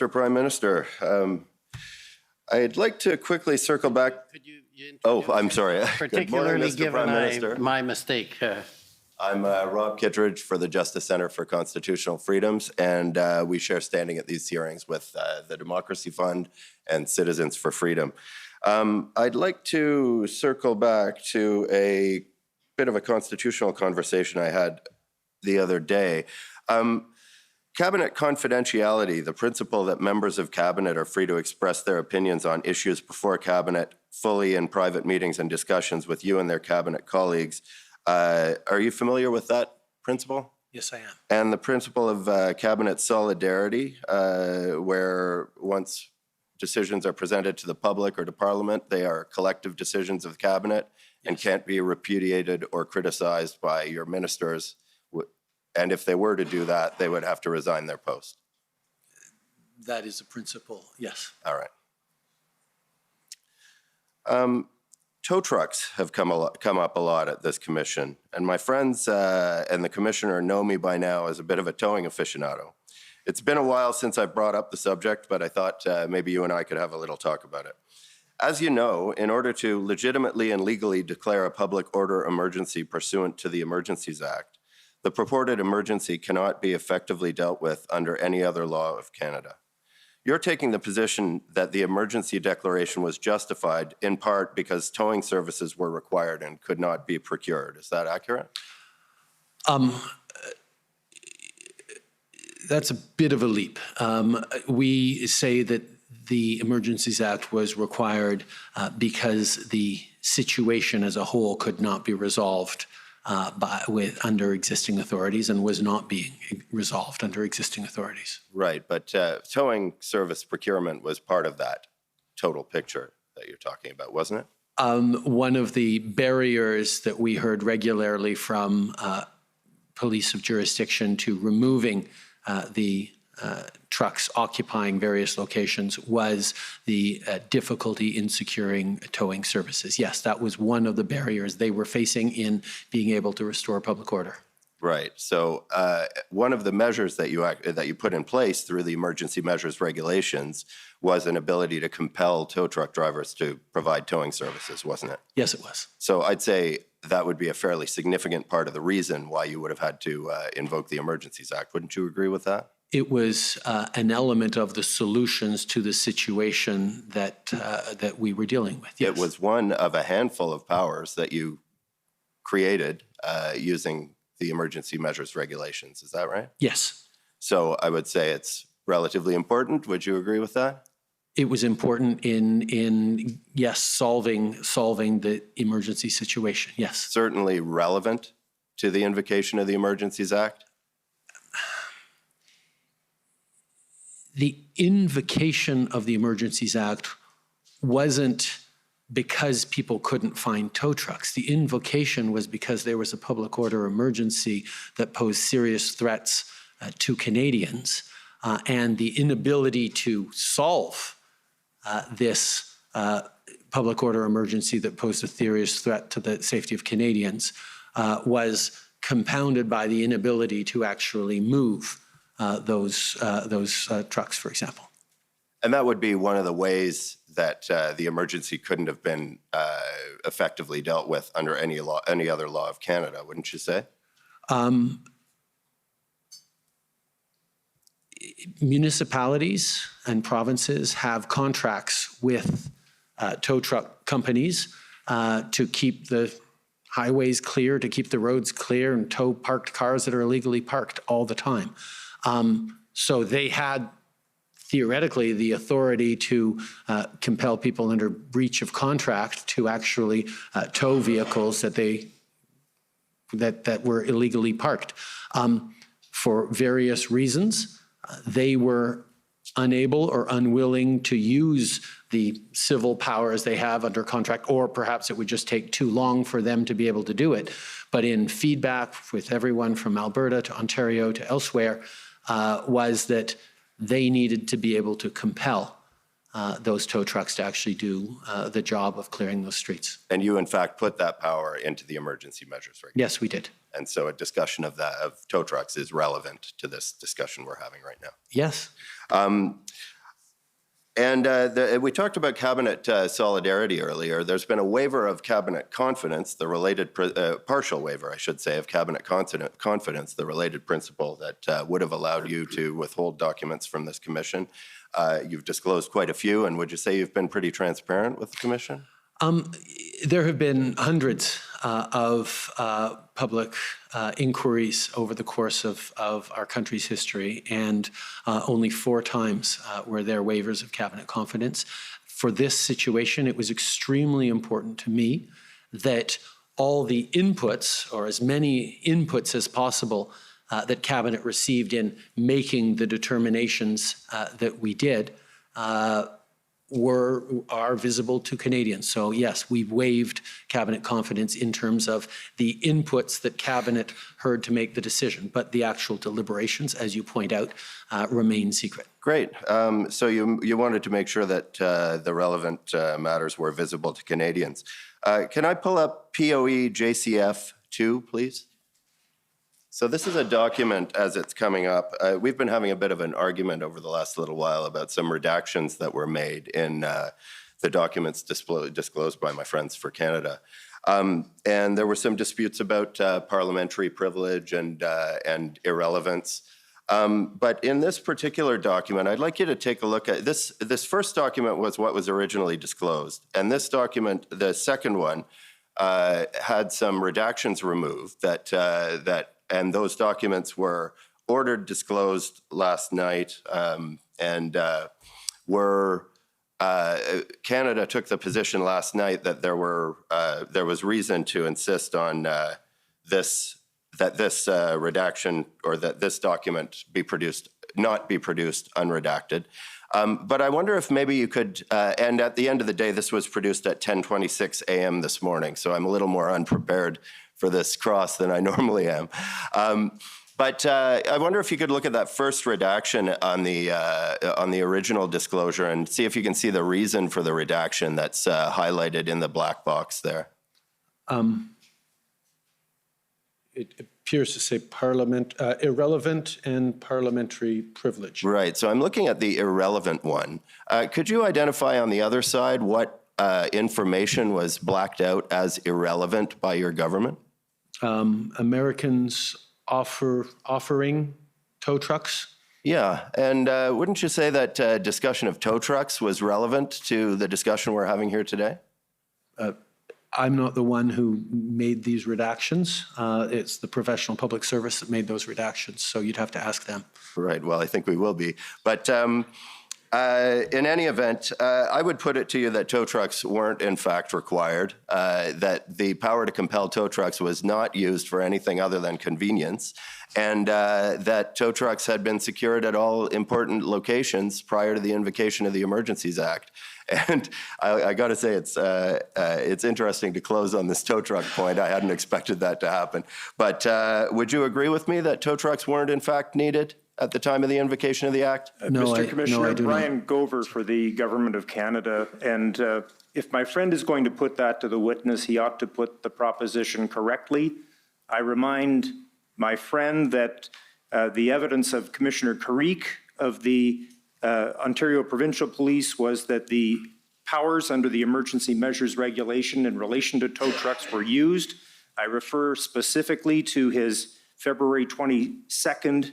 Mr. Prime Minister. I'd like to quickly circle back. Could you Oh, I'm sorry. particularly Good morning, Mr. Prime Minister. my mistake? I'm Rob Kittridge for the Justice Center for Constitutional Freedoms, and we share standing at these hearings with the Democracy Fund and Citizens for Freedom. I'd like to circle back to a bit of a constitutional conversation I had the other day. Cabinet confidentiality, the principle that members of Cabinet are free to express their opinions on issues before Cabinet fully in private meetings and discussions with you and their Cabinet colleagues. Are you familiar with that principle? Yes, I am. And the principle of Cabinet solidarity, where once decisions are presented to the public or to Parliament, they are collective decisions of the Cabinet and can't be repudiated or criticized by your ministers. And if they were to do that, they would have to resign their post. That is a principle, yes. All right. Tow trucks have come up a lot at this commission, and my friends and the commissioner know me by now as a bit of a towing aficionado. It's been a while since I brought up the subject, but I thought maybe you and I could have a little talk about it. As you know, in order to legitimately and legally declare a public order emergency pursuant to the Emergencies Act, the purported emergency cannot be effectively dealt with under any other law of Canada. You're taking the position that the emergency declaration was justified in part because towing services were required and could not be procured. Is that accurate? That's a bit of a leap. We say that the Emergencies Act was required because the situation as a whole could not be resolved under existing authorities and was not being resolved under existing authorities. Right, but towing service procurement was part of that total picture that you're talking about, wasn't it? One of the barriers that we heard regularly from police of jurisdiction to removing the trucks occupying various locations was the difficulty in securing towing services. Yes, that was one of the barriers they were facing in being able to restore public order. Right. So one of the measures that you put in place through the emergency measures regulations was an ability to compel tow truck drivers to provide towing services, wasn't it? Yes, it was. So I'd say that would be a fairly significant part of the reason why you would have had to invoke the Emergencies Act. Wouldn't you agree with that? It was an element of the solutions to the situation that that we were dealing with. Yes. It was one of a handful of powers that you created using the emergency measures regulations. Is that right? Yes. So I would say it's relatively important. Would you agree with that? It was important in yes, solving the emergency situation. Yes. Certainly relevant to the invocation of the Emergencies Act? The invocation of the Emergencies Act wasn't because people couldn't find tow trucks. The invocation was because there was a public order emergency that posed serious threats to Canadians, and the inability to solve this public order emergency that posed a serious threat to the safety of Canadians was compounded by the inability to actually move those trucks, for example. And that would be one of the ways that the emergency couldn't have been effectively dealt with under any other law of Canada, wouldn't you say? Municipalities and provinces have contracts with tow truck companies to keep the highways clear, to keep the roads clear, and tow parked cars that are illegally parked all the time. So they had theoretically the authority to compel people under breach of contract to actually tow vehicles that were illegally parked. For various reasons, they were unable or unwilling to use the civil powers they have under contract, or perhaps it would just take too long for them to be able to do it. But in feedback with everyone from Alberta to Ontario to elsewhere, was that they needed to be able to compel those tow trucks to actually do the job of clearing those streets. And you, in fact, put that power into the emergency measures regulation. Yes, we did. And so a discussion of tow trucks is relevant to this discussion we're having right now. Yes. And we talked about cabinet solidarity earlier. There's been a waiver of cabinet confidence, the related partial waiver, I should say, of cabinet confidence, the related principle that would have allowed you to withhold documents from this commission. You've disclosed quite a few, and would you say you've been pretty transparent with the commission? There have been hundreds of public inquiries over the course of our country's history, and only 4 times were there waivers of cabinet confidence. For this situation, it was extremely important to me that all the inputs, or as many inputs as possible, that cabinet received in making the determinations that we did, are visible to Canadians. So yes, we've waived cabinet confidence in terms of the inputs that cabinet heard to make the decision, but the actual deliberations, as you point out, remain secret. Great. So you wanted to make sure that the relevant matters were visible to Canadians. Can I pull up POE JCF 2, please? So this is a document as it's coming up. We've been having a bit of an argument over the last little while about some redactions that were made in the documents disclosed by my Friends for Canada. And there were some disputes about parliamentary privilege and irrelevance. But in this particular document, I'd like you to take a look at this. This first document was what was originally disclosed. And this document, the second one, had some redactions removed and those documents were ordered disclosed last night, and Canada took the position last night that there was reason to insist on this redaction, or that this document not be produced unredacted. But I wonder if maybe you could, and at the end of the day, this was produced at 10:26 a.m. this morning, so I'm a little more unprepared for this cross than I normally am. But I wonder if you could look at that first redaction on the original disclosure and see if you can see the reason for the redaction that's highlighted in the black box there. It appears to say irrelevant and parliamentary privilege. Right, so I'm looking at the irrelevant one. Could you identify on the other side what information was blacked out as irrelevant by your government? Americans offering tow trucks. Yeah, and wouldn't you say that discussion of tow trucks was relevant to the discussion we're having here today? I'm not the one who made these redactions. It's the professional public service that made those redactions, so you'd have to ask them. Right, well, I think we will be. But in any event, I would put it to you that tow trucks weren't in fact required, that the power to compel tow trucks was not used for anything other than convenience, and that tow trucks had been secured at all important locations prior to the invocation of the Emergencies Act. And I got to say, it's interesting to close on this tow truck point. I hadn't expected that to happen. But would you agree with me that tow trucks weren't in fact needed at the time of the invocation of the Act? Mr. Commissioner, Brian Gover for the Government of Canada. And if my friend is going to put that to the witness, he ought to put the proposition correctly. I remind my friend that the evidence of Commissioner Carrique of the Ontario Provincial Police was that the powers under the Emergency Measures Regulation in relation to tow trucks were used. I refer specifically to his February 22nd,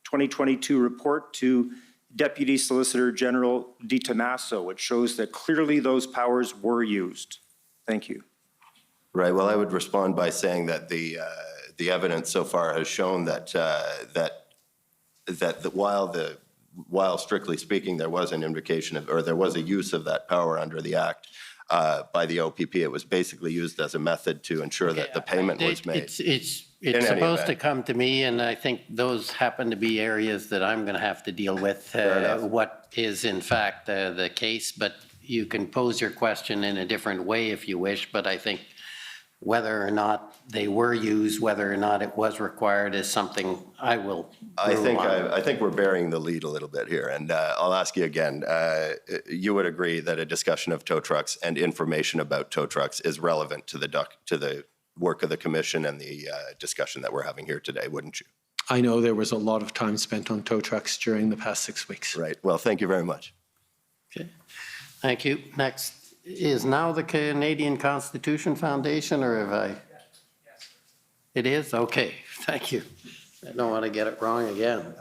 2022 report to Deputy Solicitor General Di Tommaso, which shows that clearly those powers were used. Thank you. Right. Well, I would respond by saying that the evidence so far has shown that while strictly speaking there was an invocation of, or there was a use of that power under the Act by the OPP, it was basically used as a method to ensure that the payment was made. It's supposed to come to me, and I think those happen to be areas that I'm going to have to deal with, what is in fact the case. But you can pose your question in a different way if you wish, but I think whether or not they were used, whether or not it was required is something I will I think we're burying the lead a little bit here, and I'll ask you again. You would agree that a discussion of tow trucks and information about tow trucks is relevant to the work of the Commission and the discussion that we're having here today, wouldn't you? I know there was a lot of time spent on tow trucks during the past 6 weeks. Right. Well, thank you very much. Okay, thank you. Next is now the Canadian Constitution Foundation, or have I? It is? Okay, thank you. I don't want to get it wrong again.